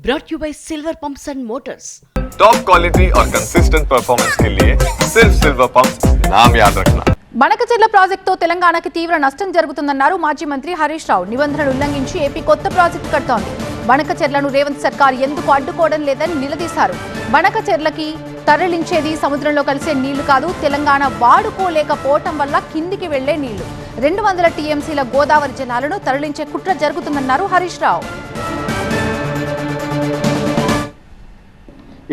brought you by Silver Pumps and Motors. Top quality और consistent performance के लिए सिर्फ सिल्वर पंप्स नाम याद रखना. బనకచెర్ల ప్రాజెక్టుతో తెలంగాణకి తీవ్ర నష్టం జరుగుతుందన్నారు మాజీ మంత్రి హరీష్ రావు. నిబంధనలు ఉల్లంఘించి ఏపీ కొత్త ప్రాజెక్టు కడుతోంది. బనకచెర్లను రేవంత్ సర్కార్ ఎందుకు అడ్డుకోవడం లేదని నిలదీశారు. బనకచెర్లకి తరలించేది సముద్రంలో కలిసే నీళ్లు కాదు, తెలంగాణ వాడుకోలేకపోవటం వల్ల కిందికి వెళ్లే నీళ్లు. 200 టీఎంసీల గోదావరి జలాలను తరలించే కుట్ర జరుగుతుందన్నారు హరీష్ రావు.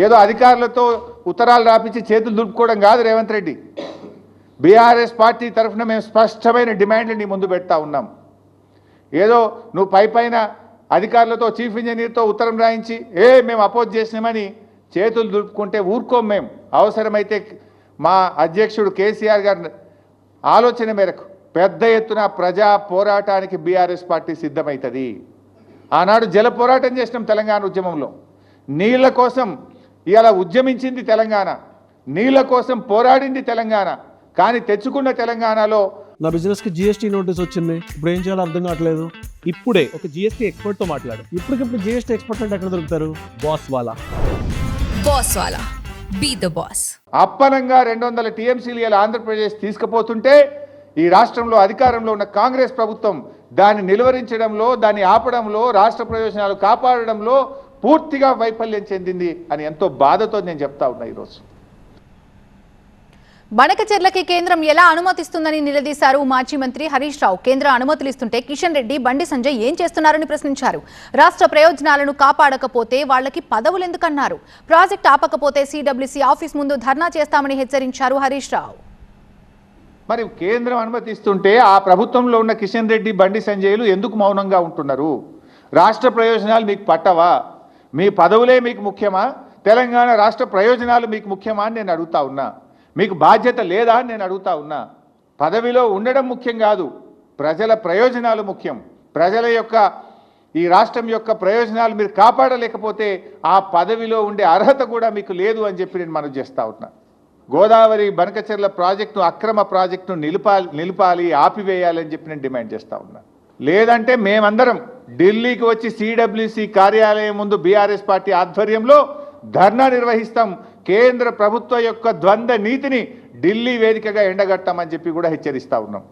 ఏదో అధికారులతో ఉత్తరాలు రాపించి చేతులు దులుపుకోవడం కాదు రేవంత్ రెడ్డి. బీఆర్ఎస్ పార్టీ తరఫున మేము స్పష్టమైన డిమాండ్లు నీ ముందు పెడతా ఉన్నాం. ఏదో నువ్వు పైన అధికారులతో చీఫ్ ఇంజనీర్తో ఉత్తరం రాయించి మేము అపోజ్ చేసినామని చేతులు దులుపుకుంటే ఊరుకోం. మేము అవసరమైతే మా అధ్యక్షుడు కేసీఆర్ గారి ఆలోచన మేరకు పెద్ద ఎత్తున ప్రజా పోరాటానికి బీఆర్ఎస్ పార్టీ సిద్ధమవుతుంది. ఆనాడు జల పోరాటం చేసినాం తెలంగాణ ఉద్యమంలో. నీళ్ల కోసం ఇలా ఉద్యమించింది తెలంగాణ, నీళ్ల కోసం పోరాడింది తెలంగాణ. కానీ తెచ్చుకున్న తెలంగాణలో నా బిజినెస్ కి జిఎస్టీ నోటీస్ వచ్చింది. ఇప్పుడు ఏం చేయాలో అర్థం కావట్లేదు. ఇప్పుడే ఒక జిఎస్టీ ఎక్స్పర్ట్ తో మాట్లాడు. ఇప్పటికిప్పుడు జిఎస్టీ ఎక్స్పర్ట్ అంటే ఎక్కడ దొరుకుతారు? బాస్ వాలా బీ ద బాస్. అప్పనంగా 200 టీఎంసీలు ఇలా ఆంధ్రప్రదేశ్ తీసుకుపోతుంటే ఈ రాష్ట్రంలో అధికారంలో ఉన్న కాంగ్రెస్ ప్రభుత్వం దాన్ని నిలువరించడంలో, దాన్ని ఆపడంలో, రాష్ట్ర ప్రయోజనాలు కాపాడడంలో పూర్తిగా వైఫల్యం చెందింది అని ఎంతో బాధతో నేను చెప్తా ఉన్నా. ఈరోజు బనకచెర్లకి కేంద్రం ఎలా అనుమతిస్తుందని నిలదీశారు మాజీ మంత్రి హరీష్ రావు. కేంద్ర అనుమతులు ఇస్తుంటే కిషన్ రెడ్డి, బండి సంజయ్ ఏం చేస్తున్నారని ప్రశ్నించారు. రాష్ట్ర ప్రయోజనాలను కాపాడకపోతే వాళ్లకి పదవులు ఎందుకన్నారు. ప్రాజెక్ట్ ఆపకపోతే సిడబ్ల్యూసీ ఆఫీస్ ముందు ధర్నా చేస్తామని హెచ్చరించారు హరీష్ రావు. మరి కేంద్రం అనుమతిస్తుంటే ఆ ప్రభుత్వంలో ఉన్న కిషన్ రెడ్డి, బండి సంజయ్లు ఎందుకు మౌనంగా ఉంటున్నారు? రాష్ట్ర ప్రయోజనాలు మీకు పట్టవా? మీ పదవులే మీకు ముఖ్యమా? తెలంగాణ రాష్ట్ర ప్రయోజనాలు మీకు ముఖ్యమా అని నేను అడుగుతా ఉన్నా. మీకు బాధ్యత లేదా అని నేను అడుగుతా ఉన్నా. పదవిలో ఉండడం ముఖ్యం కాదు, ప్రజల ప్రయోజనాలు ముఖ్యం. ప్రజల యొక్క ఈ రాష్ట్రం యొక్క ప్రయోజనాలు మీరు కాపాడలేకపోతే ఆ పదవిలో ఉండే అర్హత కూడా మీకు లేదు అని చెప్పి నేను మనవి చేస్తూ ఉన్నా. గోదావరి బనకచెర్ల ప్రాజెక్టును, అక్రమ ప్రాజెక్టును నిలిపాలి, ఆపివేయాలని చెప్పి నేను డిమాండ్ చేస్తూ ఉన్నా. లేదంటే మేమందరం ఢిల్లీకి వచ్చి సిడబ్ల్యూసీ కార్యాలయం ముందు బీఆర్ఎస్ పార్టీ ఆధ్వర్యంలో ధర్నా నిర్వహిస్తాం. కేంద్ర ప్రభుత్వ యొక్క ద్వంద్వ నీతిని ఢిల్లీ వేదికగా ఎండగట్టామని చెప్పి కూడా హెచ్చరిస్తా ఉన్నాం.